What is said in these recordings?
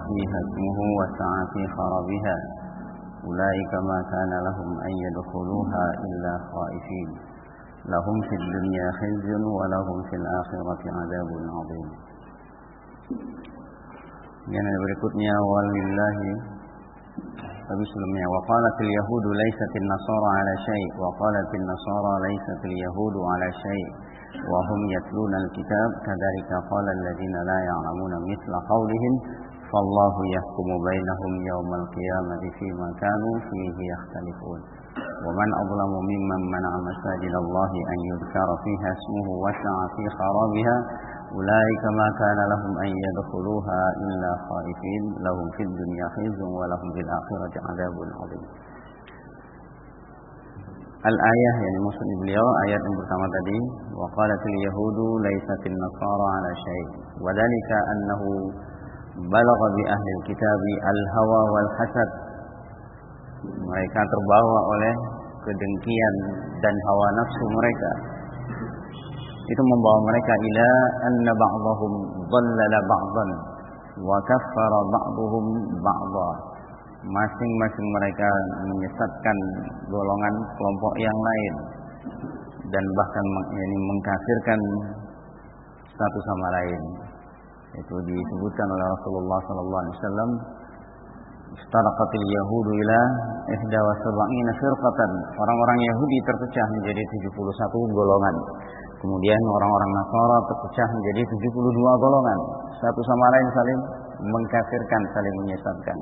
فيها اسمه وسعى في خرابها أولئك ما كان لهم أن يدخلوها إلا خائفين لهم في الدنيا خزي ولهم في الآخرة عذاب عظيم. Yang berikutnya walillahi tapi sebelumnya waqalatil yahudu laysatil nasara ala syai' waqalatil nasara laysatil yahudu ala syai' wa hum yatluna alkitab kadzalika qala alladziina la ya'lamuna mithla qawlihim fallahu yahkumu bainahum yawmal qiyamati fima kanu fihi yakhtalifun wa man adlamu mimman mana'a masajidallahi an yudhkara fiha ismuhu wa sa'a fi kharabiha ulaika ma kana lahum an yadkhuluha illa khaifin lahum fid dunya khizyun wa lahum fil akhirati adzabun adzim. Al-ayah yang maksud beliau ayat yang pertama tadi wa qalatil yahudu laysatil nasara ala syai' wa dzalika annahu balagha bi ahli al-kitab al-hawa wal hasad. Mereka terbawa oleh kedengkian dan hawa nafsu mereka. Itu membawa mereka ila anna ba'dahum dhallala ba'dan wa kaffara ba'dhum ba'dha. Masing-masing mereka menyesatkan golongan kelompok yang lain dan bahkan mengkafirkan satu sama lain. Itu disebutkan oleh Rasulullah sallallahu alaihi wasallam, "Istaraqatil yahudu ila 71 firqatan." Orang-orang Yahudi terpecah menjadi 71 golongan. Kemudian orang-orang Nasara terpecah menjadi 72 golongan. Satu sama lain saling mengkafirkan, saling menyesatkan.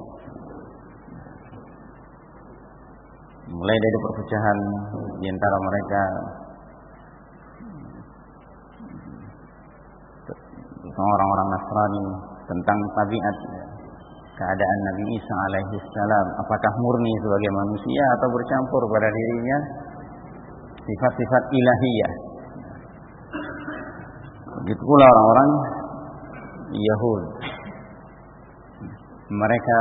Mulai dari perpecahan di antara mereka orang-orang Nasrani tentang tabiat keadaan Nabi Isa alaihi salam, apakah murni sebagai manusia atau bercampur pada dirinya sifat-sifat ilahiyah. Begitu pula orang-orang Yahud, mereka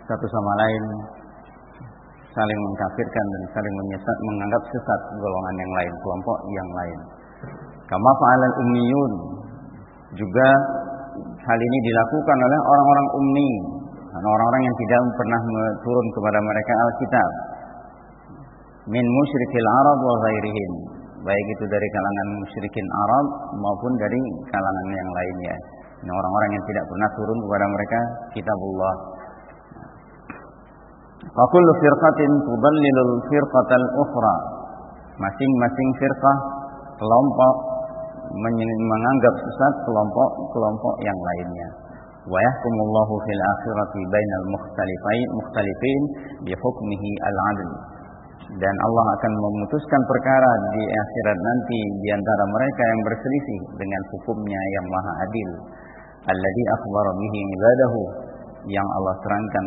satu sama lain saling mengkafirkan dan saling menyesat, menganggap sesat golongan yang lain, kelompok yang lain. Kama fa'alal ummiyun, juga hal ini dilakukan oleh orang-orang ummi, orang-orang yang tidak pernah turun kepada mereka Alkitab, min musyrikil Arab wa ghairihim, baik itu dari kalangan musyrikin Arab maupun dari kalangan yang lainnya. Ini orang-orang yang tidak pernah turun kepada mereka kitabullah. Wa kullu firqatin tudallilul firqatal ukhra. Masing-masing firqah, kelompok menganggap sesat kelompok yang lainnya. Wa yahkumullahu fil akhirati bainal mukhtalifin bi hukmihi al-'adl. Dan Allah akan memutuskan perkara di akhirat nanti di antara mereka yang berselisih dengan hukumnya yang maha adil. Alladzi akhbara bihi ibadahu, yang Allah terangkan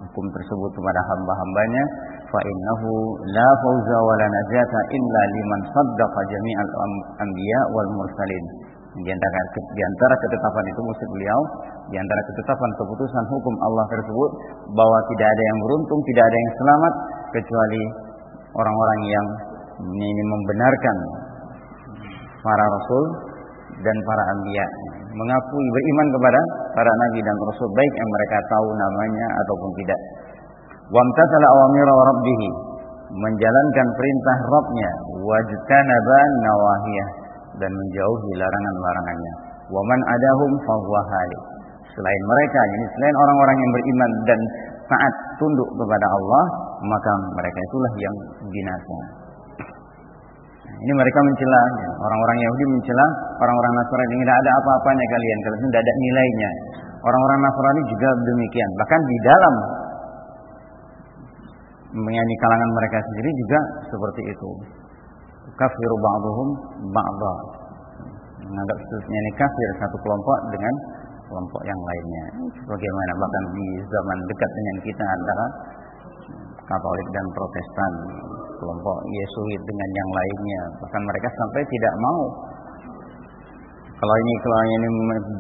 hukum tersebut kepada hamba-hambanya. Fa innahu la fawza wa la najata illa liman saddaqa jami'al anbiya wal mursalin. Di antara ketetapan itu maksud beliau, di antara ketetapan keputusan hukum Allah tersebut, bahwa tidak ada yang beruntung, tidak ada yang selamat kecuali orang-orang yang ini membenarkan para rasul dan para anbiya, mengakui beriman kepada para nabi dan rasul, baik yang mereka tahu namanya ataupun tidak. Wamtathala awamira rabbih, menjalankan perintah Rabbnya, wajtanaba nawahiyah, dan menjauhi larangan-larangannya. Wa man adahum fahuwa halik. Selain mereka, yani selain orang-orang yang beriman dan taat tunduk kepada Allah, maka mereka itulah yang binasa. Ini mereka mencela, orang-orang Yahudi mencela orang-orang Nasrani, tidak ada apa-apanya kalian, kalau tidak ada nilainya. Orang-orang Nasrani juga demikian. Bahkan di dalam menyanyi kalangan mereka sendiri juga seperti itu. Kafiru ba'duhum ba'dha, menganggap seterusnya ini kafir satu kelompok dengan kelompok yang lainnya. Bagaimana bahkan di zaman dekat dengan kita antara Katolik dan Protestan, kelompok Yesuit dengan yang lainnya, bahkan mereka sampai tidak mau kalau ini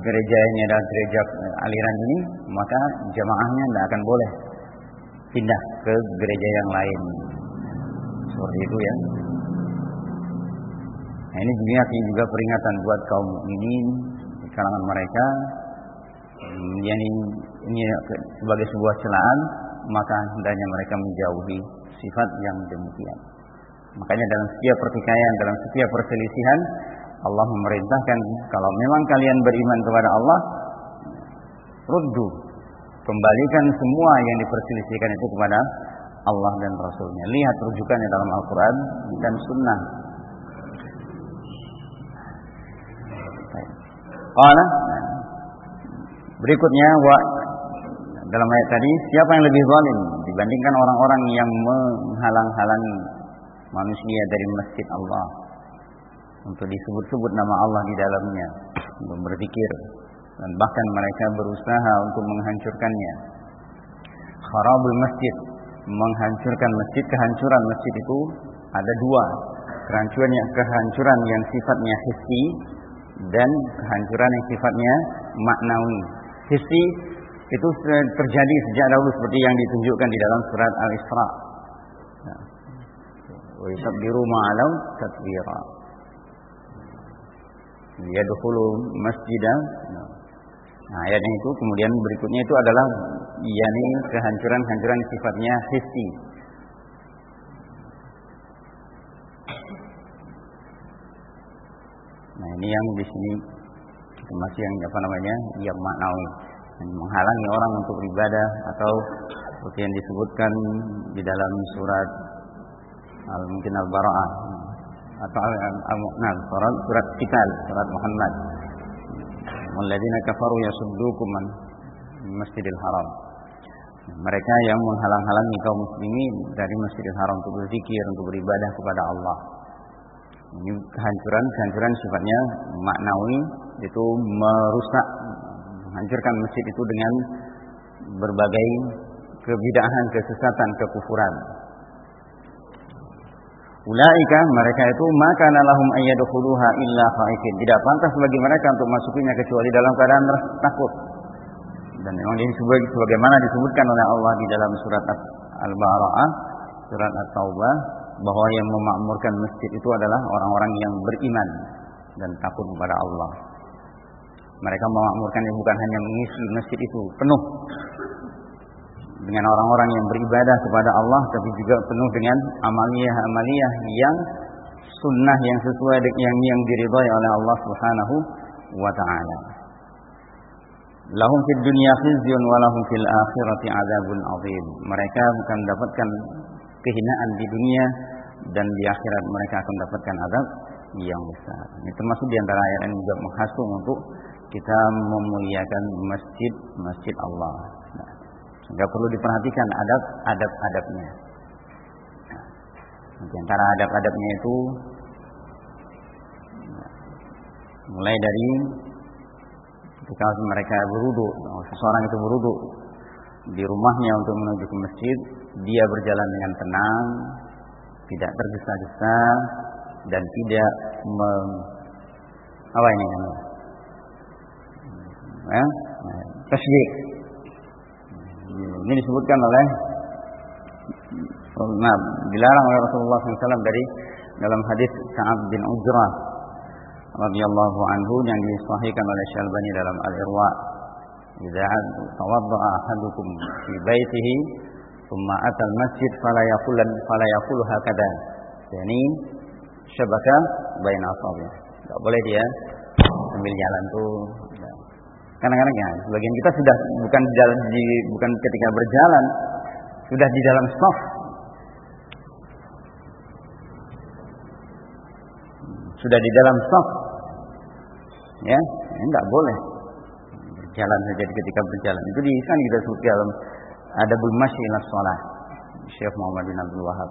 gereja ini adalah gereja aliran ini, maka jamaahnya tidak akan boleh pindah ke gereja yang lain. Seperti itu ya. Nah, ini juga peringatan buat kaum mukminin di kalangan mereka, yang ini sebagai sebuah celaan, maka hendaknya mereka menjauhi sifat yang demikian. Makanya dalam setiap pertikaian, dalam setiap perselisihan, Allah memerintahkan kalau memang kalian beriman kepada Allah, ruddu, kembalikan semua yang diperselisihkan itu kepada Allah dan Rasulnya. Lihat rujukannya dalam Al-Quran dan Sunnah. Berikutnya, dalam ayat tadi, siapa yang lebih zalim dibandingkan orang-orang yang menghalang-halangi manusia dari masjid Allah untuk disebut-sebut nama Allah di dalamnya, untuk berzikir, dan bahkan mereka berusaha untuk menghancurkannya. Kharabul masjid, menghancurkan masjid. Kehancuran masjid itu ada dua, kehancuran yang sifatnya hissi dan kehancuran yang sifatnya maknawi. Hissi itu terjadi sejak dahulu seperti yang ditunjukkan di dalam surat Al-Isra. Wa yusabbiru ma'alau tatbira. Yadkhulu masjidan. Nah, ayat yang itu kemudian berikutnya itu adalah yakni kehancuran sifatnya hissi. Nah, ini yang di sini masih yang yang maknawi, yang menghalangi orang untuk beribadah, atau seperti yang disebutkan di dalam surat mungkin Al-Bara'ah atau Al-Mu'min, surat Qital, surat Muhammad. Walladzina kafaru yasuddukum an Masjidil Haram. Mereka yang menghalang-halangi kaum muslimin dari Masjidil Haram untuk berzikir, untuk beribadah kepada Allah. Ini kehancuran sifatnya maknawi, itu merusak, menghancurkan masjid itu dengan berbagai kebid'ahan, kesesatan, kekufuran. Ulaika, mereka itu maka lahum ayyadkhuluha illa khaifin. Tidak pantas bagi mereka untuk masukinya kecuali dalam keadaan takut. Dan memang ini sebagaimana disebutkan oleh Allah di dalam surat Al-Bara'ah, surat At-Taubah, bahwa yang memakmurkan masjid itu adalah orang-orang yang beriman dan takut kepada Allah. Mereka memakmurkannya bukan hanya mengisi masjid itu penuh dengan orang-orang yang beribadah kepada Allah, tapi juga penuh dengan amaliyah yang sunnah, yang sesuai dengan yang diridhai oleh Allah Subhanahu wa taala. Lahum fid dunya khizyun wa lahum fil akhirati adzabun adzim. Mereka akan mendapatkan kehinaan di dunia, dan di akhirat mereka akan mendapatkan azab yang besar. Ini termasuk di antara ayat yang juga menghasung untuk kita memuliakan masjid Allah. Nah, sehingga perlu diperhatikan adab-adabnya. Nah, di antara adab-adabnya itu mulai dari ketika mereka berwudu, seseorang itu berwudu di rumahnya untuk menuju ke masjid, dia berjalan dengan tenang, tidak tergesa-gesa, dan tidak tasyik. Ini disebutkan oleh dilarang oleh Rasulullah SAW dari dalam hadis Ka'ab bin Ujrah radhiyallahu anhu yang disahihkan oleh Syalbani dalam Al-Irwa. Idza tawadda'a ahadukum fi baitihi thumma ata al-masjid fala yaqul hakada. Yani syabaka baina asabi'i. Enggak boleh dia sambil jalan tuh. Kadang-kadang ya, sebagian kita sudah bukan ketika berjalan, sudah di dalam shaf. Sudah di dalam shaf. Ya, enggak boleh berjalan saja ketika berjalan. Itu di sana kita sebut dalam Adabul Masyi ila Shalah, Syekh Muhammad bin Abdul Wahab.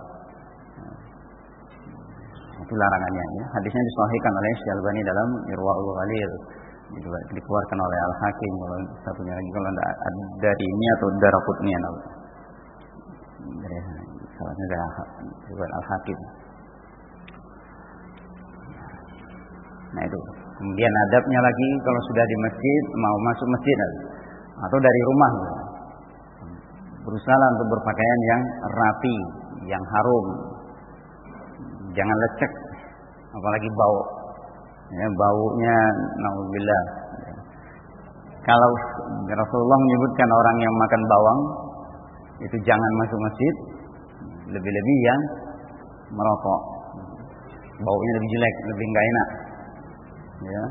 Itu larangannya ya. Hadisnya disahihkan oleh Syalbani dalam Irwaul Ghalil. Dikeluarkan oleh Al-Hakim, kalau satunya lagi kalau dari ini atau Daraqutni dari salahnya dari Al-Hakim. Nah itu. Kemudian adabnya lagi kalau sudah di masjid, mau masuk masjid atau dari rumah, berusaha untuk berpakaian yang rapi, yang harum, jangan lecek, apalagi bau. Ya, baunya naudzubillah Kalau Rasulullah menyebutkan orang yang makan bawang itu jangan masuk masjid, lebih-lebih yang merokok. Baunya lebih jelek, lebih enggak enak. Ya.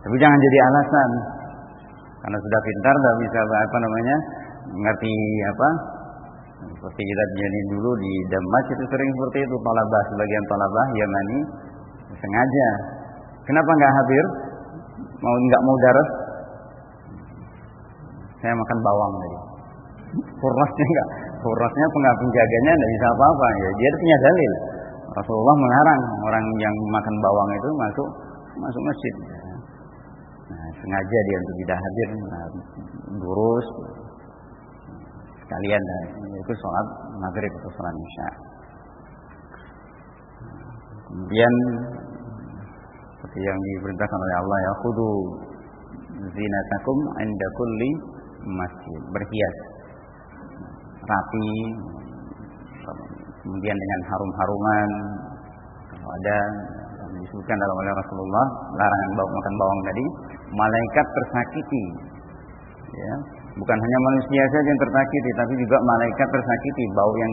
Tapi jangan jadi alasan. Karena sudah pintar, sudah bisa ngerti apa. Seperti kita jadi dulu di Damas itu sering seperti itu, talabah, sebagian talabah Yamani sengaja. Kenapa enggak hadir? Enggak mau daras? Saya makan bawang tadi. Hurrasnya enggak. Hurrasnya penjaganya enggak bisa apa-apa. Ya, dia punya dalil. Rasulullah melarang orang yang makan bawang itu masuk masjid. Nah, sengaja dia untuk tidak hadir, lurus sekalian itu sholat maghrib atau sholat isya. Kemudian seperti yang diperintahkan oleh Allah, ya khudu zinatakum inda kulli masjid, berhias rapi, kemudian dengan harum-haruman. Kalau ada yang disebutkan dalam oleh Rasulullah larangan makan bawang tadi, malaikat tersakiti. Ya, bukan hanya manusia saja yang tersakiti, tapi juga malaikat tersakiti, bau yang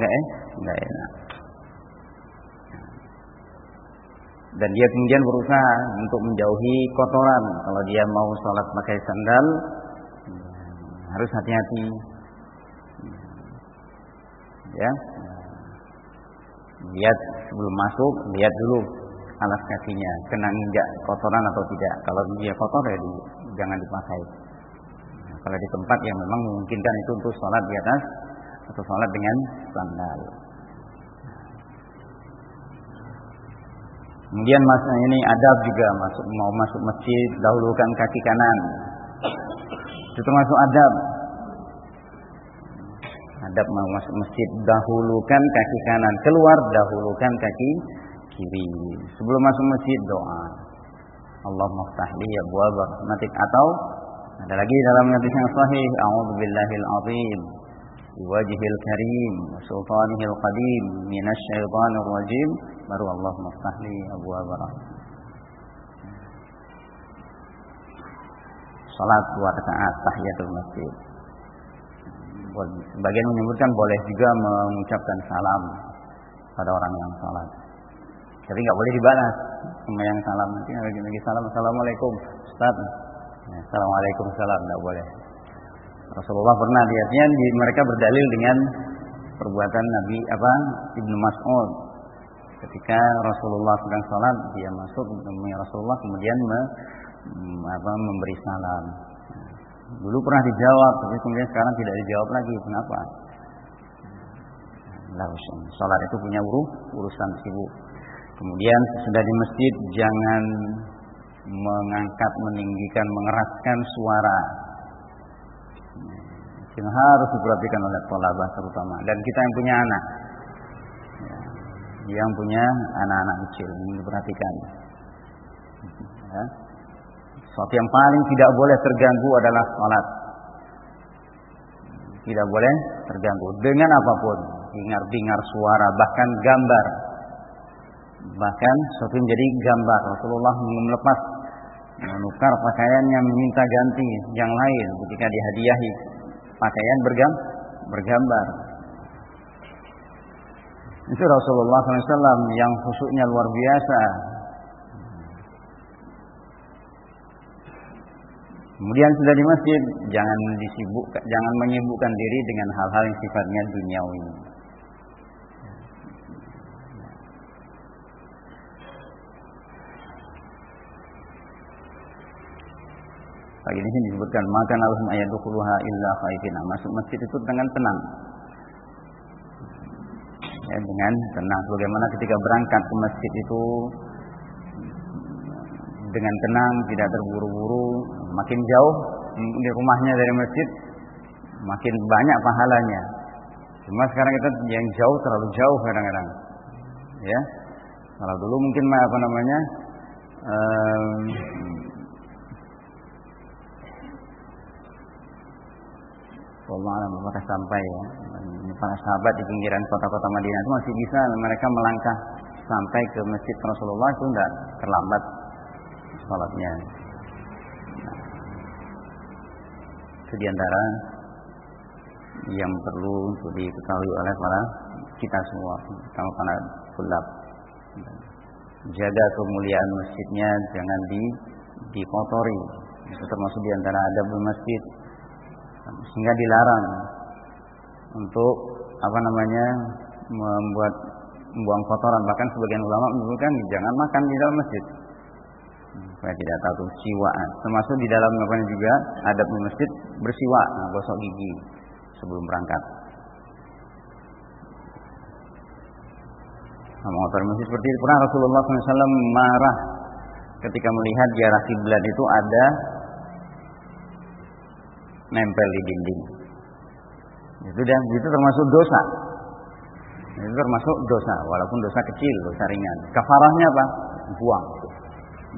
enggak enak. Dan dia kemudian berusaha untuk menjauhi kotoran. Kalau dia mau sholat pakai sandal, harus hati-hati. Ya, lihat sebelum masuk, lihat dulu alas kakinya kena injak kotoran atau tidak. Kalau dia kotor ya jangan dipakai. Kalau di tempat yang memang memungkinkan itu untuk sholat di atas atau sholat dengan sandal. Kemudian ini adab juga mau masuk masjid dahulukan kaki kanan. Itu termasuk adab. Adab mau masuk masjid dahulukan kaki kanan, keluar dahulukan kaki kiri. Sebelum masuk masjid doa. Allahumma ftahli abwaaba rahmatik, atau ada lagi dalam hadis yang sahih, a'udzubillahil azim biwajhil karim wa sultanihil qadim minasy syaithanir rajim, baru Allahumma ftahli abwaaba rahmatik. Salat 2 rakaat tahiyatul masjid. Sebagian menyebutkan boleh juga mengucapkan salam pada orang yang salat. Tapi nggak boleh dibalas sama yang salam. Nanti lagi salam, assalamualaikum Ustaz. Assalamualaikum salam, nggak boleh. Rasulullah pernah lihatnya mereka berdalil dengan perbuatan Nabi Ibnu Mas'ud. Ketika Rasulullah sedang salat, dia masuk menemui Rasulullah, kemudian memberi salam. Dulu pernah dijawab, tapi kemudian sekarang tidak dijawab lagi. Kenapa? Salat itu punya urusan sibuk. Kemudian sudah di masjid, jangan mengangkat, meninggikan, mengeraskan suara. Ini harus diperhatikan oleh thalabah terutama, dan kita yang punya anak, yang punya anak-anak kecil, ini diperhatikan. Ya. Sesuatu yang paling tidak boleh terganggu adalah salat. Tidak boleh terganggu dengan apapun, bingar-bingar suara, bahkan gambar. Bahkan sesuatu yang jadi gambar. Rasulullah melepas, menukar pakaiannya, meminta ganti yang lain ketika dihadiahi pakaian bergambar. Itu Rasulullah SAW yang khusyuknya luar biasa. Kemudian sudah di masjid, jangan menyibukkan diri dengan hal-hal yang sifatnya duniawi. Pagi ini disebutkan makan alhum ayadukhuluha illa khaifina. Masuk masjid itu dengan tenang. Ya, dengan tenang. Bagaimana ketika berangkat ke masjid itu dengan tenang, tidak terburu-buru. Makin jauh di rumahnya dari masjid, makin banyak pahalanya. Cuma sekarang kita yang jauh terlalu jauh kadang-kadang. Ya, kalau dulu mungkin wallahu a'lam apakah sampai ya. Para sahabat di pinggiran kota-kota Madinah itu masih bisa mereka melangkah sampai ke masjid Rasulullah, itu enggak terlambat salatnya. Itu diantara yang perlu untuk diketahui oleh kita semua, terutama para tulab. Jaga kemuliaan masjidnya, jangan dikotori. Itu termasuk diantara adab masjid, sehingga dilarang untuk membuang kotoran. Bahkan sebagian ulama menyebutkan jangan makan di dalam masjid, supaya tidak tahu siwaan. Termasuk di dalam juga adab di masjid bersiwak, gosok gigi sebelum berangkat. Mengotori masjid seperti itu. Pernah Rasulullah SAW marah ketika melihat di arah kiblat itu ada nempel di dinding. Itu termasuk dosa. Itu termasuk dosa, walaupun dosa kecil, dosa ringan. Kafarahnya apa? Buang,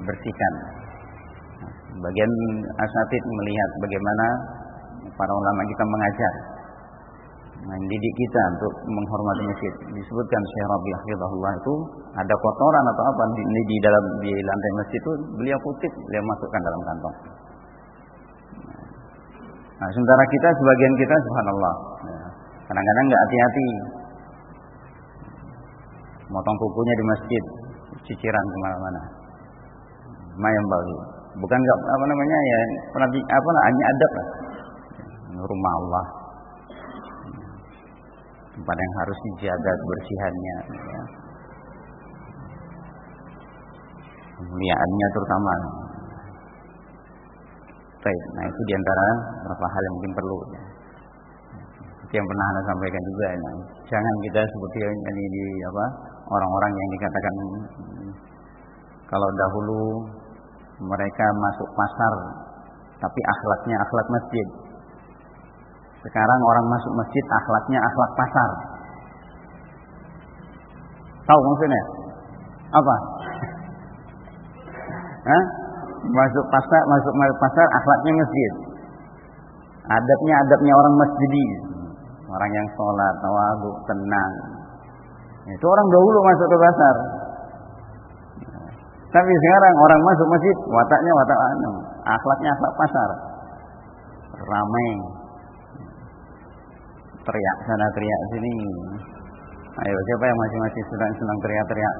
bersihkan. Bagian asatid melihat bagaimana para ulama kita mengajar, mendidik kita untuk menghormati masjid. Disebutkan Syekh Rabi' hafizahullah itu ada kotoran atau apa di lantai masjid itu, beliau kutip, beliau masukkan dalam kantong. Nah, sementara kita, sebagian kita subhanallah, kadang-kadang nggak hati-hati, motong kukunya di masjid, ciciran kemana-mana. Mayam bagi, bukan nggak hanya adab lah. Rumah Allah, tempat yang harus dijaga kebersihannya, ya. Kemuliaannya terutama. Baik, nah itu diantara beberapa hal yang mungkin perlu. Ya. Itu yang pernah Anda sampaikan juga. Nah, jangan kita seperti ini orang-orang yang dikatakan kalau dahulu mereka masuk pasar, tapi akhlaknya akhlak masjid. Sekarang orang masuk masjid akhlaknya akhlak pasar. Tahu maksudnya? Apa? Masuk pasar akhlaknya masjid. Adabnya orang masjidi. Orang yang sholat, tawadhu, tenang. Itu orang dahulu masuk ke pasar. Tapi sekarang orang masuk masjid, wataknya akhlaknya akhlak pasar. Ramai. Teriak sana, teriak sini. Ayo, siapa yang masih senang teriak-teriak?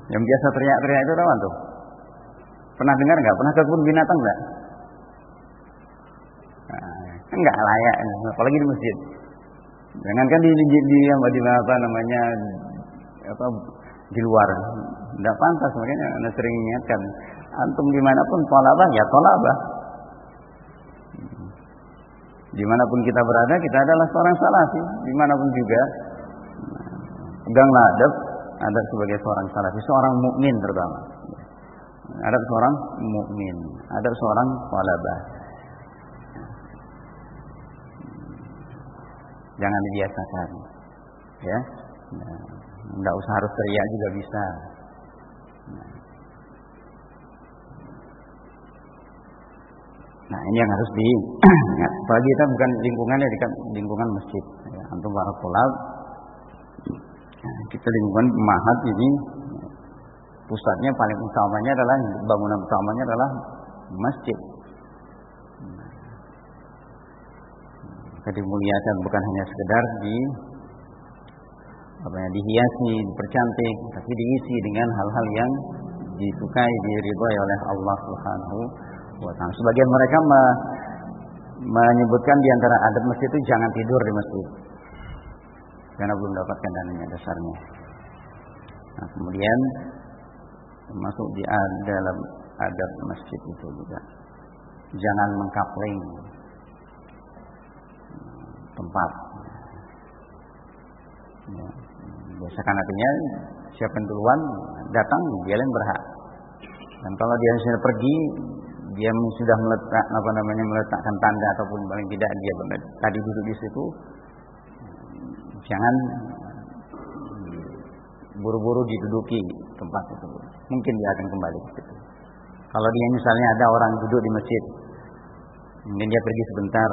Yang biasa teriak-teriak itu apa tuh? Pernah dengar nggak? Pernah ke kebun binatang nggak? Enggak layak, apalagi di masjid. Jangankan di luar, tidak pantas. Makanya Anda sering ingatkan, antum dimanapun tolabah ya tolabah. Dimanapun kita berada, kita adalah seorang salafi. Dimanapun juga, peganglah adab sebagai seorang salafi, seorang mukmin terutama. Adab seorang mukmin, adab seorang tolabah. Jangan dibiasakan, ya. Nggak usah harus teriak juga bisa. Nah, ini yang harus diingat. Apalagi kita bukan lingkungannya di lingkungan masjid. Ya, antum para tolab, kita lingkungan mahat ini pusatnya paling utamanya adalah bangunan utamanya adalah masjid. Dimuliakan bukan hanya sekedar dihiasi, dipercantik, tapi diisi dengan hal-hal yang disukai, diridhai oleh Allah Subhanahu wa ta'ala. Sebagian mereka menyebutkan di antara adab masjid itu jangan tidur di masjid, karena belum dapatkan dananya dasarnya. Nah, kemudian masuk di dalam adab masjid itu juga jangan mengkapling tempat. Ya, biasakan artinya siapa yang duluan datang dia yang berhak. Dan kalau dia sudah pergi, dia sudah meletakkan tanda ataupun paling tidak dia tadi duduk di situ, jangan buru-buru diduduki tempat itu. Mungkin dia akan kembali ke situ. Kalau dia misalnya ada orang duduk di masjid, mungkin dia pergi sebentar,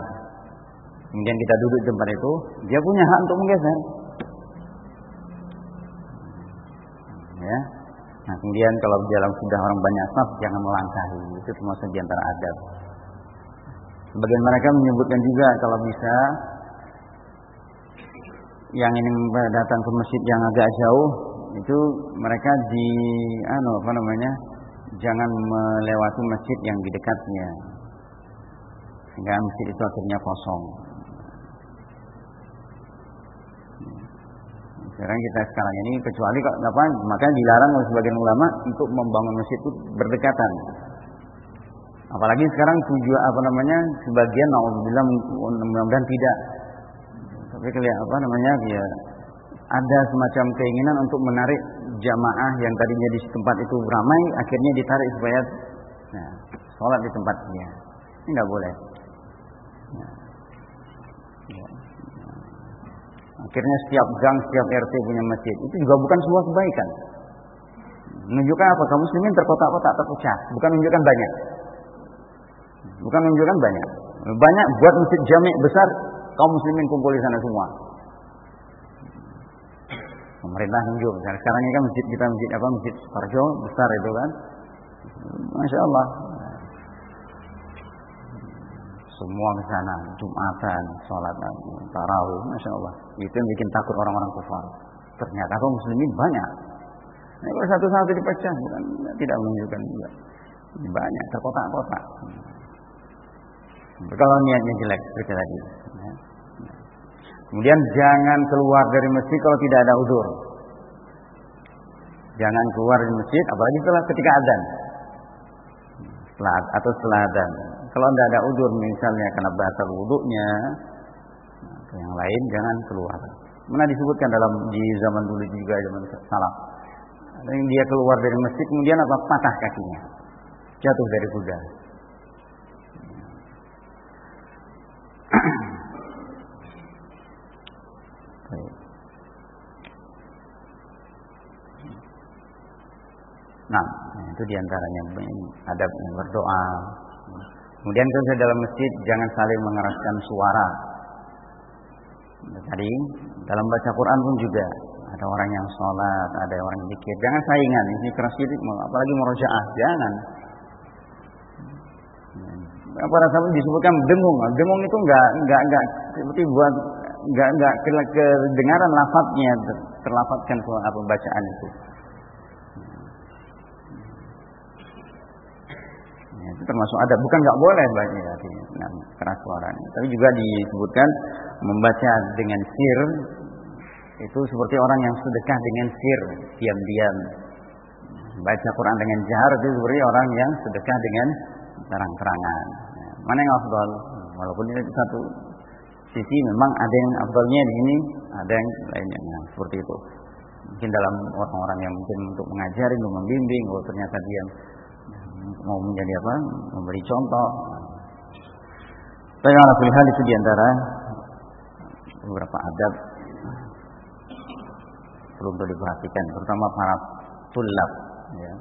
kemudian kita duduk di tempat itu, dia punya hak untuk menggeser. Ya. Nah, Kemudian kalau di dalam sudah orang banyak saf jangan melangkahi, itu termasuk di antara adab. Sebagian mereka menyebutkan juga kalau bisa yang ingin datang ke masjid yang agak jauh itu mereka jangan melewati masjid yang di dekatnya, sehingga masjid itu akhirnya kosong. Sekarang ini kecuali makanya dilarang oleh sebagian ulama untuk membangun masjid itu berdekatan. Apalagi sekarang sebagian naudzubillah mudah-mudahan tidak. Tapi ya ada semacam keinginan untuk menarik jamaah yang tadinya di tempat itu ramai, akhirnya ditarik supaya sholat di tempatnya. Ini nggak boleh. Akhirnya setiap gang, setiap RT punya masjid. Itu juga bukan sebuah kebaikan. Menunjukkan apa? Kaum muslimin terkotak-kotak, terpecah. Bukan menunjukkan banyak. Banyak buat masjid jami' besar, kaum muslimin kumpul di sana semua. Pemerintah nunjuk. Sekarang ini kan masjid kita masjid Parjo besar itu kan. Masya Allah. Semua ke sana, Jumatan, sholat, tarawih, Masya Allah. Itu yang bikin takut orang-orang kufar. Ternyata kaum muslimin banyak. Nah, kalau satu-satu dipecah, bukan tidak menunjukkan juga. Banyak, terkotak-kotak. Kalau niatnya jelek, seperti tadi. Kemudian jangan keluar dari masjid kalau tidak ada udzur. Jangan keluar dari masjid, apalagi ketika adzan. Setelah adzan. Kalau tidak ada udzur, misalnya karena batal wudunya, atau yang lain, jangan keluar. Mana disebutkan di zaman dulu juga, zaman salaf. Ada yang dia keluar dari masjid, kemudian patah kakinya, jatuh dari kuda. Nah, itu diantaranya adab berdoa. Kemudian kalau dalam masjid jangan saling mengeraskan suara. Tadi dalam baca Quran pun juga ada orang yang sholat, ada orang yang zikir. Jangan saingan, ini keras sedikit, apalagi murojaah, jangan. Para sahabat disebutkan dengung. Dengung itu enggak seperti enggak kedengaran lafadznya, terlafadzkan bacaan itu. Itu termasuk adab, bukan nggak boleh baca keras suaranya, tapi juga disebutkan membaca dengan sir itu seperti orang yang sedekah dengan sir, diam-diam. Baca Quran dengan jahar itu seperti orang yang sedekah dengan terang-terangan. Mana yang afdal? Walaupun ini satu sisi memang ada yang afdalnya di sini, ada yang lainnya. Nah, seperti itu. Mungkin dalam orang-orang yang mungkin untuk mengajari, untuk membimbing, ternyata dia mau menjadi memberi contoh. Tapi ala kulli hal itu diantara beberapa adab perlu diperhatikan, terutama para tulab, ya.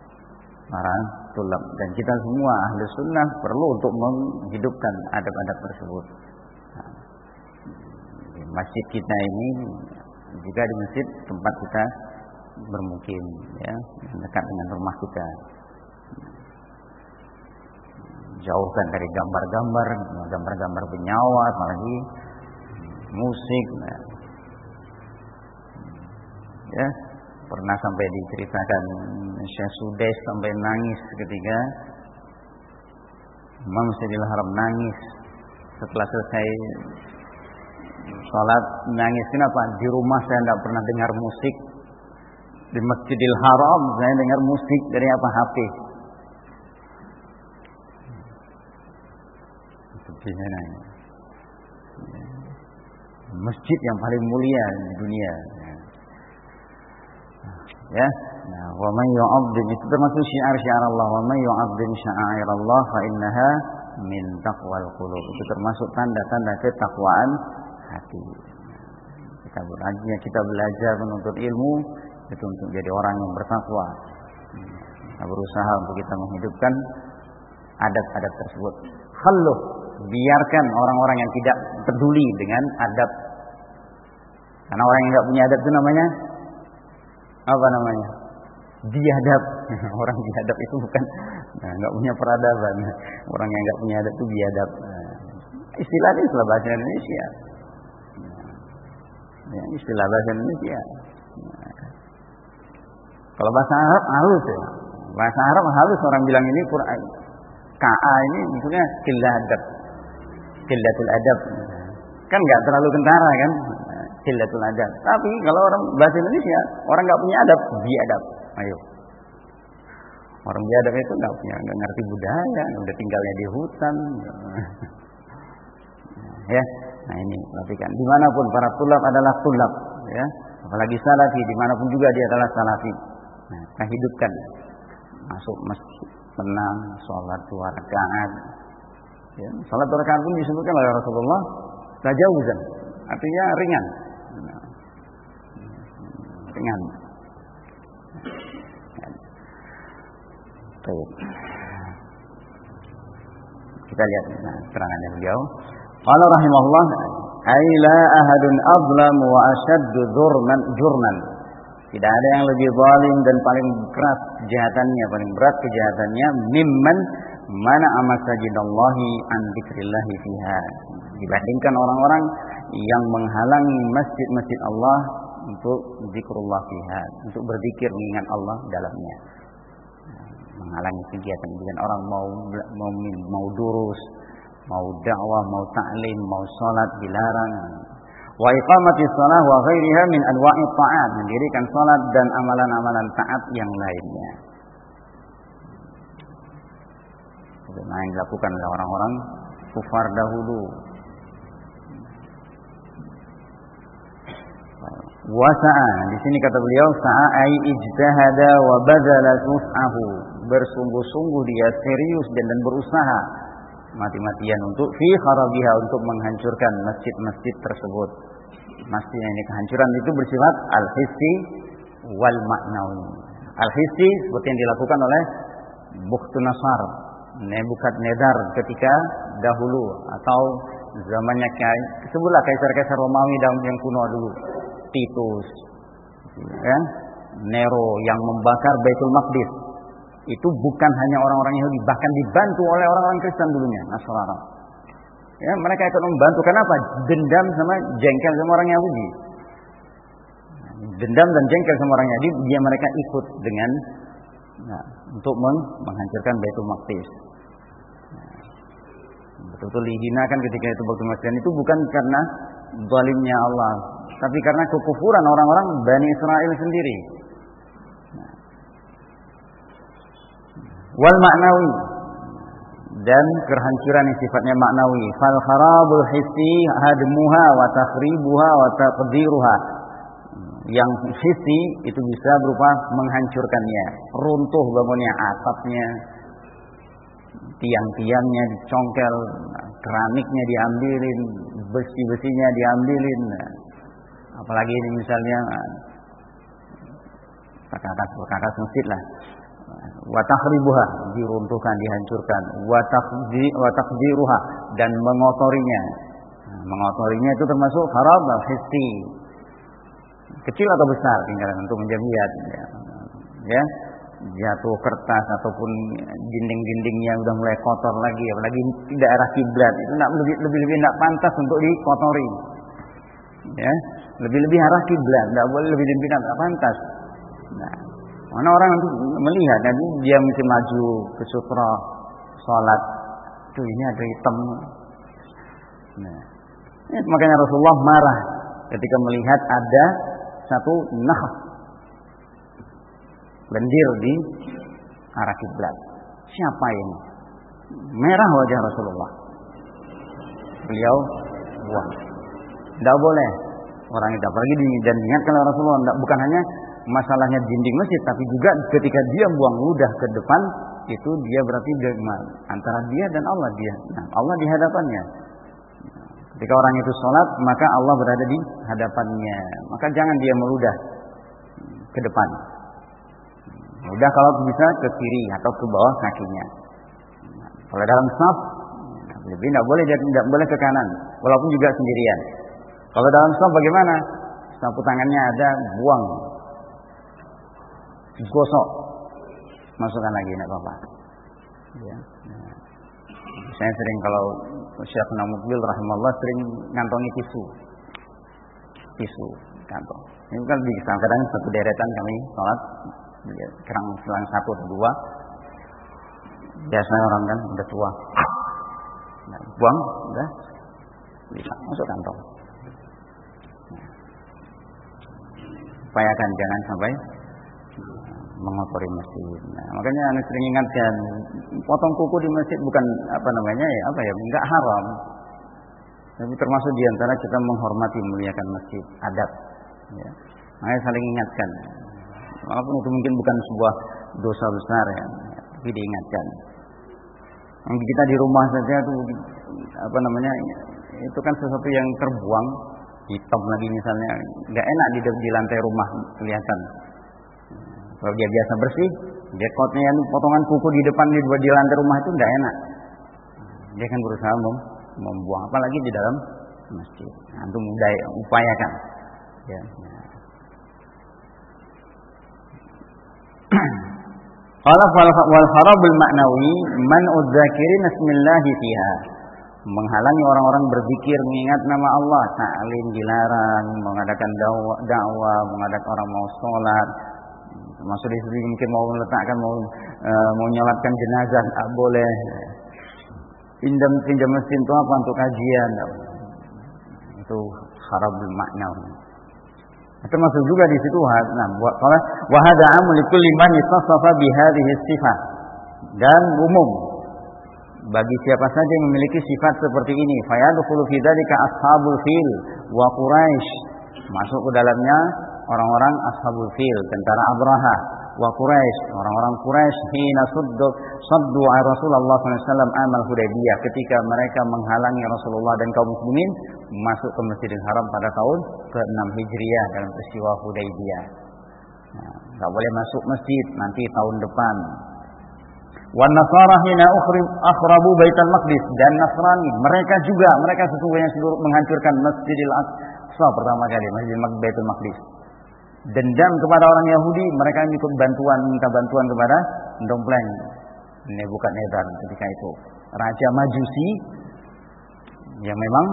Para tulab dan kita semua ahli sunnah perlu untuk menghidupkan adab-adab tersebut. Di masjid kita ini, jika di masjid tempat kita bermukim, ya, dekat dengan rumah kita, jauhkan dari gambar-gambar bernyawa, apalagi musik. Ya, pernah sampai diceritakan Syekh Sudes sampai nangis ketika Imam Masjidil Haram nangis setelah selesai sholat, nangis. Kenapa? Di rumah saya tidak pernah dengar musik, di Masjidil Haram saya dengar musik dari HP. Masjid yang paling mulia di dunia, ya. Nah, wa man yu'azzim, itu termasuk syiar-syiar Allah. Wa man yu'azzim sya'air Allah fa innaha min taqwal qulub. Itu termasuk tanda-tanda ketakwaan hati. Kita belajar menuntut ilmu itu untuk jadi orang yang bertakwa. Kita berusaha untuk kita menghidupkan adab-adab tersebut. Khalluh, biarkan orang-orang yang tidak peduli dengan adab. Karena orang yang tidak punya adab itu namanya apa namanya? biadab. Orang biadab itu bukan nggak punya peradaban. Orang yang nggak punya adab itu biadab. Istilahnya istilah bahasa Indonesia. Ya, istilah bahasa Indonesia. Kalau bahasa Arab halus ya. Bahasa Arab halus orang bilang ini Quran. KA ini maksudnya qillatul adab. Kan nggak terlalu kentara kan? Qillatul adab. Tapi kalau orang bahasa Indonesia, orang nggak punya adab, biadab. Ayo. Orang biadab itu nggak ngerti budaya, udah tinggalnya di hutan. Ya. Nah ini perhatikan. Dimanapun para tulab adalah tulab, ya. Apalagi salafi, dimanapun juga dia adalah salafi. Nah, kita hidupkan. Masuk masjid, tenang, sholat 2 rakaat. Ya, sholat 2 rakaat pun disebutkan oleh Rasulullah tajawuzan, artinya ringan. Ringan. Baik. Kita lihat keterangannya beliau. Qala rahimahullah, "Ai la ahadun azlam wa ashaddu jurman." Tidak ada yang lebih zalim dan paling keras kejahatannya, paling berat kejahatannya mimman mana amasajidallahi an dzikrillahi fiha. Dibandingkan orang-orang yang menghalangi masjid-masjid Allah untuk zikrullah fiha, untuk berzikir mengingat Allah dalamnya. Menghalangi kegiatan orang mau durus, mau dakwah, mau ta'lim, mau salat dilarang. Wa iqamati shalah wa ghairiha min anwa'i ta'at, mendirikan salat dan amalan-amalan taat yang lainnya. Bagaimana yang dilakukan oleh orang-orang kufar dahulu. Wasa'a, di sini kata beliau sa'a ai ijtahada wa badala wus'ahu, bersungguh-sungguh dia serius dan berusaha mati-matian untuk fi kharabiha, untuk menghancurkan masjid-masjid tersebut. Masjid ini kehancuran itu bersifat al-hissi wal ma'nawi. Al-hissi seperti yang dilakukan oleh Bukhtun Nasar, Nebukadnezar ketika dahulu atau zamannya sebelum kaisar-kaisar Romawi yang kuno dulu. Titus, ya, Nero yang membakar Baitul Maqdis. Itu bukan hanya orang-orang Yahudi, bahkan dibantu oleh orang-orang Kristen dulunya, Nasrani. Ya, mereka ikut membantu. Kenapa? Dendam sama jengkel sama orang Yahudi. Dendam dan jengkel sama orang Yahudi, mereka ikut dengan untuk menghancurkan Baitul Maqdis. Betul-betul dihinakan ketika itu Baitul Maqdis, itu bukan karena zalimnya Allah, tapi karena kekufuran orang-orang Bani Israel sendiri. Wal ma'nawi, dan kehancuran yang sifatnya maknawi. Fal kharabul hissi hadmuha wa takhribuha wa taqdiruha. Yang hissi itu bisa berupa menghancurkannya, runtuh bangunnya, atapnya, tiang-tiangnya dicongkel, keramiknya diambilin, besi-besinya diambilin. Apalagi ini misalnya perkakas masjid lah. Wa takhribuha, diruntuhkan, dihancurkan. Wa taqdiruha, dan mengotorinya. Mengotorinya itu termasuk kharab al-hissi. Kecil atau besar tinggal untuk menjamiat, ya. Jatuh kertas ataupun dinding-dindingnya udah mulai kotor lagi, apalagi di daerah kiblat itu lebih enggak pantas untuk dikotori. Ya, lebih arah kiblat, enggak boleh lebih enggak pantas. Nah, mana orang untuk melihat dan dia mesti maju ke sutra salat. Tuh ini ada hitam. Nah, makanya Rasulullah marah ketika melihat ada satu lendir di arah kiblat. Siapa ini? Merah wajah Rasulullah. Beliau buang. Tidak boleh orang itu, apalagi dan diingatkan oleh Rasulullah. Bukan hanya masalahnya dinding masjid, tapi juga ketika dia buang ludah ke depan, itu dia berarti antara dia dan Allah dia. Nah, Allah di hadapannya. Ketika orang itu sholat, maka Allah berada di hadapannya. Maka jangan dia meludah ke depan. Udah kalau bisa ke kiri atau ke bawah kakinya. Kalau dalam saf, lebih tidak boleh ke kanan, walaupun juga sendirian. Kalau dalam saf bagaimana? Sapu tangannya ada, buang. gosok, masukkan lagi, enggak apa-apa. Ya. Saya sering kalau Syekh Mukbil rahimahullah sering ngantongi tisu kantong. Ini kan di kadang satu deretan kami sholat, kurang selang 1 atau 2. Biasanya orang kan udah tua, buang, udah bisa masuk kantong. Upayakan jangan sampai mengotori masjid. Nah, makanya anda sering ingatkan, potong kuku di masjid bukan enggak haram. Tapi termasuk diantara kita menghormati, memuliakan masjid, adab. Ya. Makanya saling ingatkan. Walaupun itu mungkin bukan sebuah dosa besar ya, tapi diingatkan. Kita di rumah saja itu itu kan sesuatu yang terbuang, hitam lagi misalnya, nggak enak di lantai rumah kelihatan. Kalau dia biasa bersih, dekotnya yang potongan kuku di depan di lantai rumah itu nggak enak. Dia kan berusaha membuang, apalagi di dalam masjid. Antum upayakan. Ya. Qala wal harabul ma'nawi man udzakirin bismillahi fiha. Menghalangi orang-orang berzikir mengingat nama Allah, ta'lim dilarang, mengadakan dakwah, mengadakan orang mau sholat, termasuk di sini mungkin mau meletakkan mau nyolatkan jenazah, tak boleh. Pinjam mesin itu apa untuk kajian? Itu harabul ma'nawi. Termasuk juga di situ wa hadza amul likulli man ittasafa bi hadhihi sifat. Dan umum bagi siapa saja yang memiliki sifat seperti ini, fayadkhulu fi dzalika ashabul fil wa quraisy, masuk ke dalamnya orang-orang ashabul fil, tentara Abraha, wa quraisy, orang-orang Quraisy, hina saddu Rasulullah SAW amal Hudaybiyah, ketika mereka menghalangi Rasulullah dan kaum muslimin masuk ke Masjidil Haram pada tahun ke-6 Hijriah dalam peristiwa Hudaybiyah. Nah, enggak boleh masuk masjid nanti tahun depan. Wan Nasara hina akhrabu Baitul Maqdis, dan Nasrani mereka sesungguhnya menghancurkan Masjidil Aqsa pertama kali, Baitul Maqdis. Dendam kepada orang Yahudi, mereka minta bantuan kepada Dompleng Nebukadnezar ketika itu, raja Majusi yang memang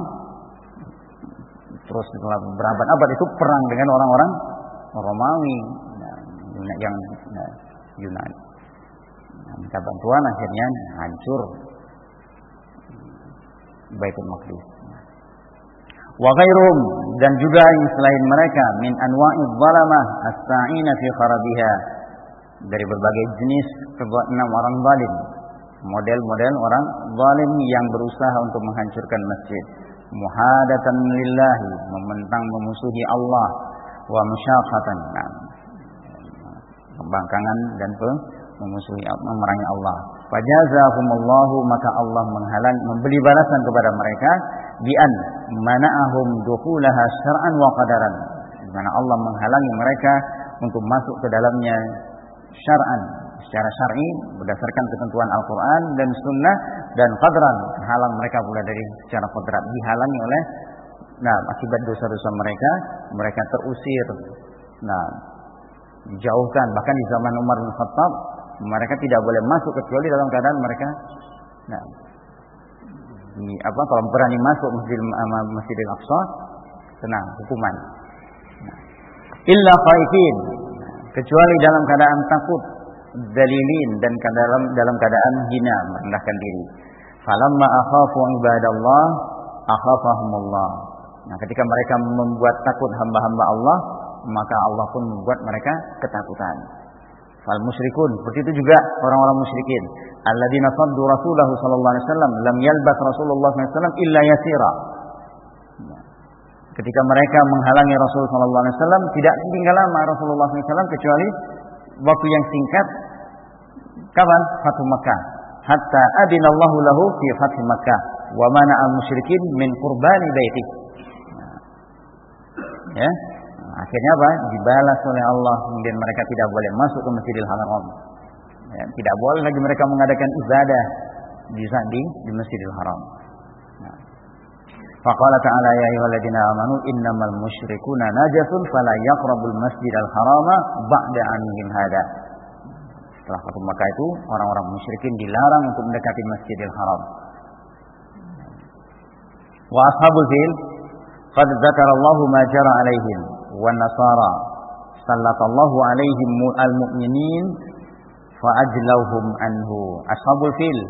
terus setelah berabad-abad itu perang dengan orang-orang Romawi yang Yunani. Minta bantuan, akhirnya hancur Baitul Maqdis. Wa ghairuhum, dan juga yang selain mereka, min anwa'iz zalamah as-sa'ina fi kharabiha, dari berbagai jenis orang zalim, model-model orang zalim yang berusaha untuk menghancurkan masjid, muhadatan lillahi, mementang memusuhi Allah, wa musyakhatan, pembangkangan dan memerangi Allah. Fajazahumullahu, maka Allah memberi balasan kepada mereka bi'an mana'ahum dukhulaha syar'an wa qadaran, di mana Allah menghalangi mereka untuk masuk ke dalamnya syar'an, secara syar'i berdasarkan ketentuan Al-Qur'an dan Sunnah, dan qadran, halang mereka pula dari secara qadrat, dihalangi oleh akibat dosa-dosa mereka terusir, dijauhkan. Bahkan di zaman Umar bin Khattab mereka tidak boleh masuk kecuali dalam keadaan mereka kalau berani masuk Masjidil Aqsa tenang hukuman. Illa khaifin, kecuali dalam keadaan takut, dalilin, dan dalam keadaan hina, merendahkan diri. Falamma akhafu ibadallah akhafahumullah. Ketika mereka membuat takut hamba-hamba Allah, maka Allah pun membuat mereka ketakutan. Fal musyrikun, seperti itu juga orang-orang musyrikin, alladzina saddu Rasulullah sallallahu alaihi wasallam lam yalbas Rasulullah sallallahu alaihi wasallam illa yasira. Ketika mereka menghalangi Rasul sallallahu alaihi wasallam, tidak tinggal lama Rasulullah sallallahu alaihi wasallam kecuali waktu yang singkat. Kapan? Fathu Makkah. Hatta adinallahu lahu fi fathi Makkah wa mana'al musyrikin min qurbani baiti. Ya. Akhirnya apa? Dibalas oleh Allah, kemudian mereka tidak boleh masuk ke Masjidil Haram. Ya, tidak boleh lagi mereka mengadakan ibadah di Masjidil Haram. Faqala ta'ala ya ayyuhalladzina amanu innamal musyrikuuna najasun fala yaqrabul masjidal harama ba'da 'amihim hada. Setelah Fathu Makkah itu orang-orang musyrikin dilarang untuk mendekati Masjidil Haram. Wa ashabul fil qad dzakarallahu ma jara 'alaihim wan nasara sallatallahu 'alaihim al-mu'minin fa ajlauhum anhu. Ashabul fil,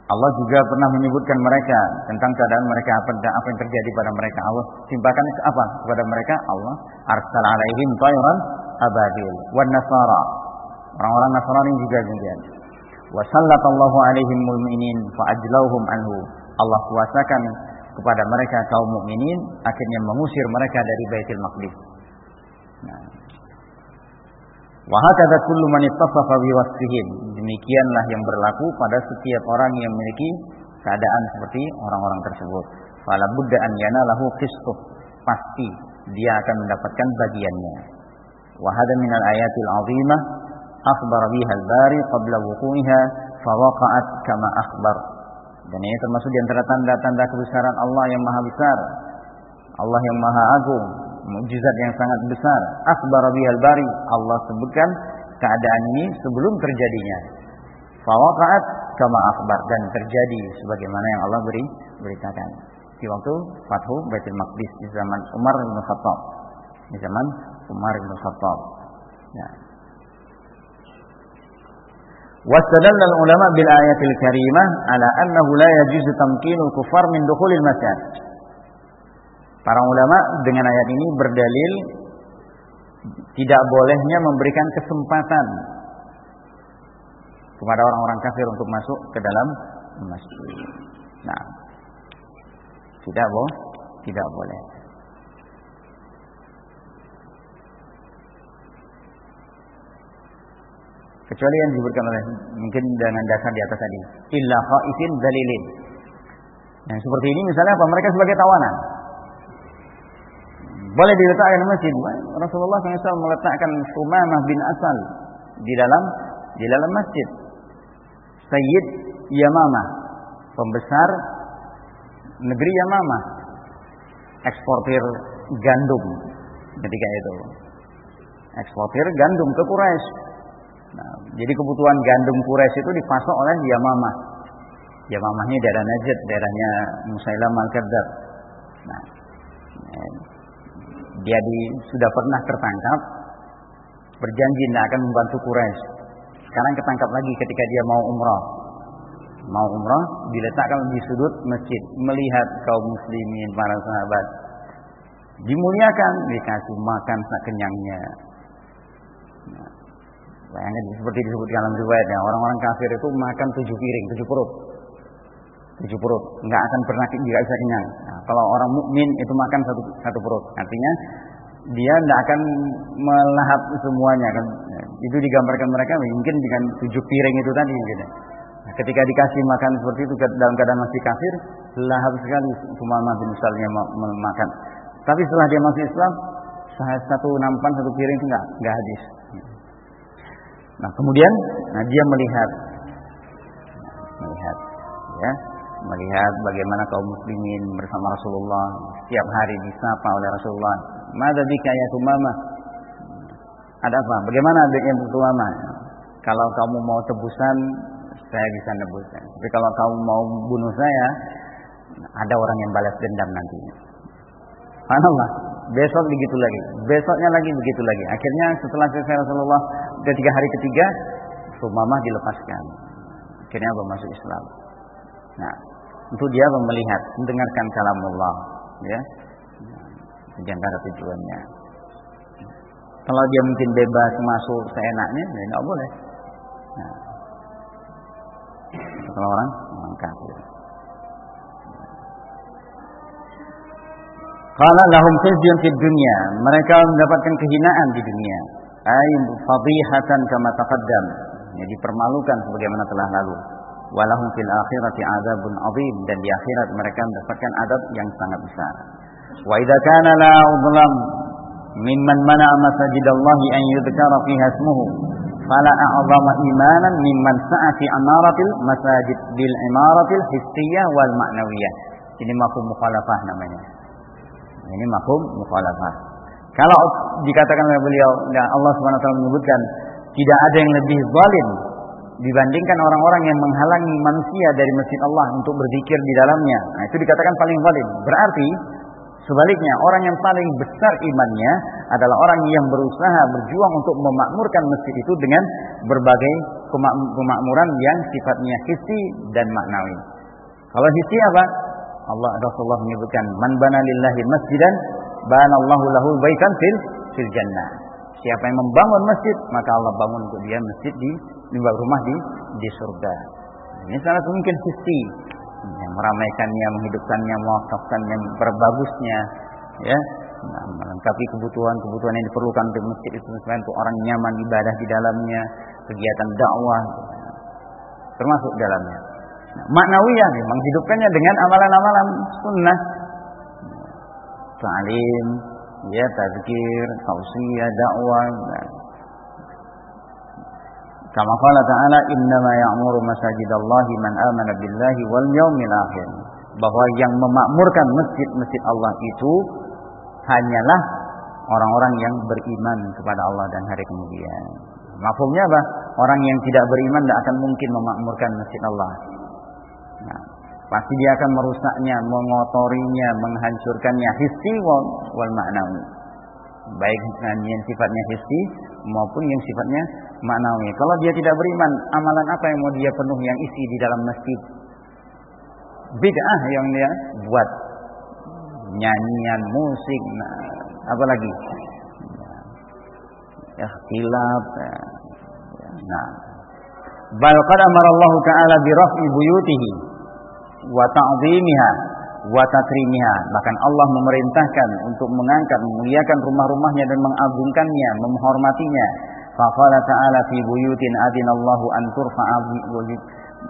Allah juga pernah menyebutkan mereka tentang keadaan mereka, apa yang terjadi pada mereka. Allah timpakan apa kepada mereka? Allah arsal 'alaihim tayran ababil wan nasara, orang-orang Nasrani juga demikian. Wa sallatallahu 'alaihim mu'minin fa ajlauhum anhu. Allah kuasakan kepada mereka kaum mukminin, akhirnya mengusir mereka dari Baitul Maqdis. Wa hakadha kullu man ittasafa bi wasfihim. Demikianlah yang berlaku pada setiap orang yang memiliki keadaan seperti orang-orang tersebut. Fala budda an yanalahu qistuh, pasti dia akan mendapatkan bagiannya. Wa hadha min al-ayatil 'azimah akhbara biha al-bari qabla wuqu'iha fa waqa'at kama akhbar. Dan ini termasuk di antara tanda-tanda kebesaran Allah yang maha besar, Allah yang maha agung, mukjizat yang sangat besar. Akhbara bihal bari, Allah sebutkan keadaan ini sebelum terjadinya. Fawaqa'at kama akhbar, dan terjadi sebagaimana yang Allah beritakan. Di waktu Fathu Baitul Maqdis di zaman Umar bin Khattab. Di zaman Umar bin Khattab. Ya. Wastadalla al-ulama bil ayatil karimah ala annahu la yajuzu tamkinul kufar min dukhulil masjid. Para ulama dengan ayat ini berdalil tidak bolehnya memberikan kesempatan kepada orang-orang kafir untuk masuk ke dalam masjid. Nah, tidak boleh. Kecuali yang disebutkan oleh mungkin dengan dasar di atas tadi, illa khaifin dalilin. Yang seperti ini misalnya apa? Mereka sebagai tawanan. Boleh diletakkan di masjid. Rasulullah SAW meletakkan Sumamah bin Asal di dalam masjid. Sayyid Yamamah, pembesar negeri Yamamah, eksportir gandum ketika itu. Eksportir gandum ke Quraisy. Nah, jadi kebutuhan gandum Quraisy itu dipasok oleh Yamamah. Yamamah ini daerah Najd, daerahnya Musailamah al-Kadzdzab. Nah, dia sudah pernah tertangkap, berjanji tidak akan membantu Quraisy. Sekarang ketangkap lagi ketika dia mau umrah. Mau umrah, diletakkan di sudut masjid, melihat kaum muslimin, para sahabat, dimuliakan, dikasih makan sekenyangnya. Nah, bayangkan seperti disebutkan dalam riwayatnya, orang-orang kafir itu makan 7 piring, 7 perut. 7 perut, enggak akan pernah bisa kenyang. Nah, kalau orang mukmin itu makan satu perut, artinya dia tidak akan melahap semuanya kan. Itu digambarkan mereka mungkin dengan 7 piring itu tadi gitu. Nah, ketika dikasih makan seperti itu dalam keadaan masih kafir, lahap sekali Sumamah bin misalnya makan. Tapi setelah dia masuk Islam, satu nampan, satu piring itu enggak habis. Nah, kemudian dia melihat bagaimana kaum muslimin bersama Rasulullah, setiap hari disapa oleh Rasulullah. Madza bika ya Sumamah? Ada apa? Bagaimana adanya Sumamah? Kalau kamu mau tebusan, saya bisa nebuskan. Tapi kalau kamu mau bunuh saya, ada orang yang balas dendam nantinya. Subhanallah. Besok begitu lagi, besoknya lagi begitu lagi. Akhirnya setelah selesai Rasulullah, ketiga hari ketiga, Sumamah dilepaskan. Akhirnya masuk Islam. Nah, untuk dia melihat, mendengarkan kalamullah, ya, di antara tujuannya. Kalau dia mungkin bebas masuk seenaknya, ya nggak boleh. Nah, kalau orang kafir. Qala lahum khizyun fid dunya, mereka mendapatkan kehinaan di dunia. Ay fadihatan kama taqaddam, ya, dipermalukan sebagaimana telah lalu. Walahum fil akhirati adzabun adzim, dan di akhirat mereka mendapatkan adab yang sangat besar. Wa idza kana la udlam mimman mana'a masajidallahi an yudhkara fiha ismuhu fala a'zama imanan mimman sa'a fi amaratil masajid bil imaratil hissiyah wal ma'nawiyah. Ini mafhum mukhalafah namanya. Ini mafhum mukhalafah. Kalau dikatakan oleh beliau, Allah Subhanahu wa taala menyebutkan tidak ada yang lebih zalim dibandingkan orang-orang yang menghalangi manusia dari masjid Allah untuk berzikir di dalamnya. Nah, itu dikatakan paling zalim. Berarti sebaliknya, orang yang paling besar imannya adalah orang yang berusaha berjuang untuk memakmurkan masjid itu dengan berbagai kemakmuran yang sifatnya hissi dan maknawi. Kalau hissi apa? Rasulullah menyebutkan, man bana lillahi masjidan banallahu lahu baitan fil jannah. Siapa yang membangun masjid, maka Allah bangun untuk dia masjid di rumah di surga. Ini sangat mungkin hissi, yang meramaikannya, menghidupkannya, mewakafkannya, perbagusnya, ya, melengkapi kebutuhan yang diperlukan untuk masjid itu selain untuk orang nyaman ibadah di dalamnya, kegiatan dakwah termasuk dalamnya. Nah, maknawiyah menghidupkannya dengan amalan-amalan sunnah, ta'lim, ya, tazkir, tausiyah, dakwah. Kama qala ta'ala, innama ya'muru masajidallahi man amana billahi wal yaumil akhir. Bahwa yang memakmurkan masjid-masjid Allah itu hanyalah orang-orang yang beriman kepada Allah dan hari kemudian. Mafhumnya apa? Orang yang tidak beriman tidak akan mungkin memakmurkan masjid Allah. Nah, pasti dia akan merusaknya, mengotorinya, menghancurkannya, hissi wal ma'nawi. Baik yang sifatnya hissi maupun yang sifatnya maknawi. Kalau dia tidak beriman, amalan apa yang mau dia penuh yang isi di dalam masjid? Bid'ah yang dia buat, nyanyian, musik, apa lagi? Ikhtilaf. Nah, bal qad amara Allah Ta'ala bi raf'i buyutihi wa ta'dhimiha wa takrimiha. Bahkan Allah memerintahkan untuk mengangkat, memuliakan rumah-rumahnya dan mengagungkannya, menghormatinya. Fa qala ta'ala fi buyutin adinallahu an turfa'a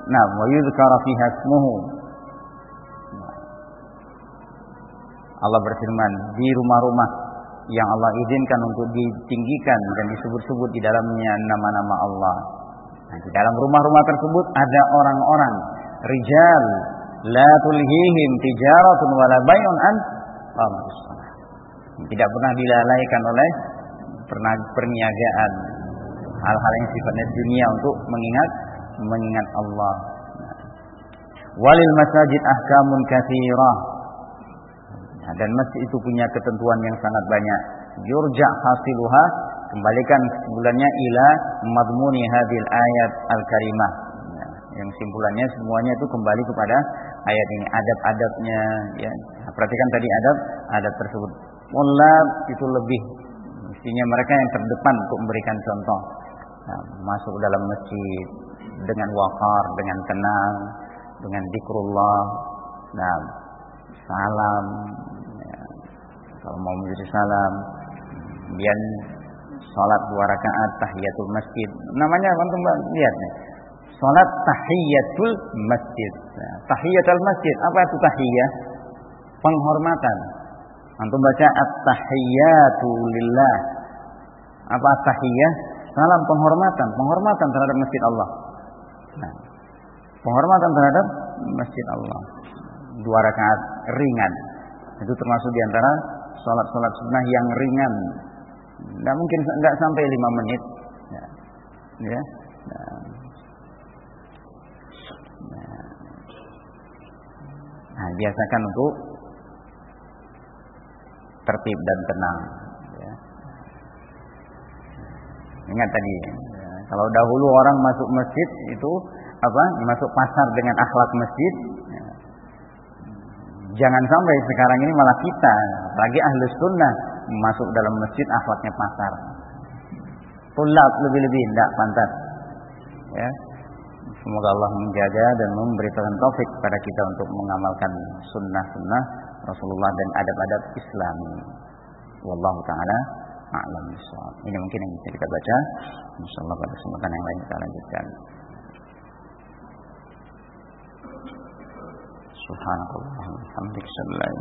wa yuzkara fiha ismuhu. Allah berfirman, di rumah-rumah yang Allah izinkan untuk ditinggikan dan disebut-sebut di dalamnya nama-nama Allah. Nah, di dalam rumah-rumah tersebut ada orang-orang rijal la tulhihim tijaratun wala bai'un an qamatus shalah. Tidak pernah dilalaikan oleh perniagaan, hal-hal yang sifatnya dunia untuk mengingat Allah. Walil masajid ahkamun katsirah. Dan masjid itu punya ketentuan yang sangat banyak. Yurja hasiluha, kembalikan kesimpulannya ila madmuni hadil ayat al-karimah. Yang simpulannya semuanya itu kembali kepada ayat ini, adab-adabnya, ya. Perhatikan tadi adab tersebut. Mulab itu lebih, mestinya mereka yang terdepan untuk memberikan contoh. Nah, masuk dalam masjid dengan waqar, dengan tenang, dengan zikrullah. Nah, salam, ya. Kalau mau memberi salam, kemudian salat 2 rakaat tahiyatul masjid. Namanya antum lihat nih. Salat tahiyatul masjid. Nah, tahiyatul masjid, apa itu tahiyah? Penghormatan. Antum baca at-tahiyatu lillah. Apa tahiyah? Salam penghormatan, penghormatan terhadap masjid Allah. Nah, penghormatan terhadap masjid Allah. 2 rakaat ringan. Itu termasuk di antara salat-salat sunnah yang ringan. Enggak mungkin enggak sampai 5 menit. Ya. Nah, biasakan untuk tertib dan tenang. Ya. Ingat tadi, ya. Kalau dahulu orang masuk masjid itu apa? Masuk pasar dengan akhlak masjid. Ya. Jangan sampai sekarang ini malah kita, bagi ahli sunnah, masuk dalam masjid akhlaknya pasar. Tulab lebih-lebih tidak pantas. Ya. Semoga Allah menjaga dan memberikan taufik kepada kita untuk mengamalkan sunnah-sunnah Rasulullah dan adab-adab Islam. Wallahu ta'ala a'lam bishawab. Ini mungkin yang bisa kita baca. Insyaallah pada kesempatan yang lain kita lanjutkan. Subhanallah, alhamdulillah.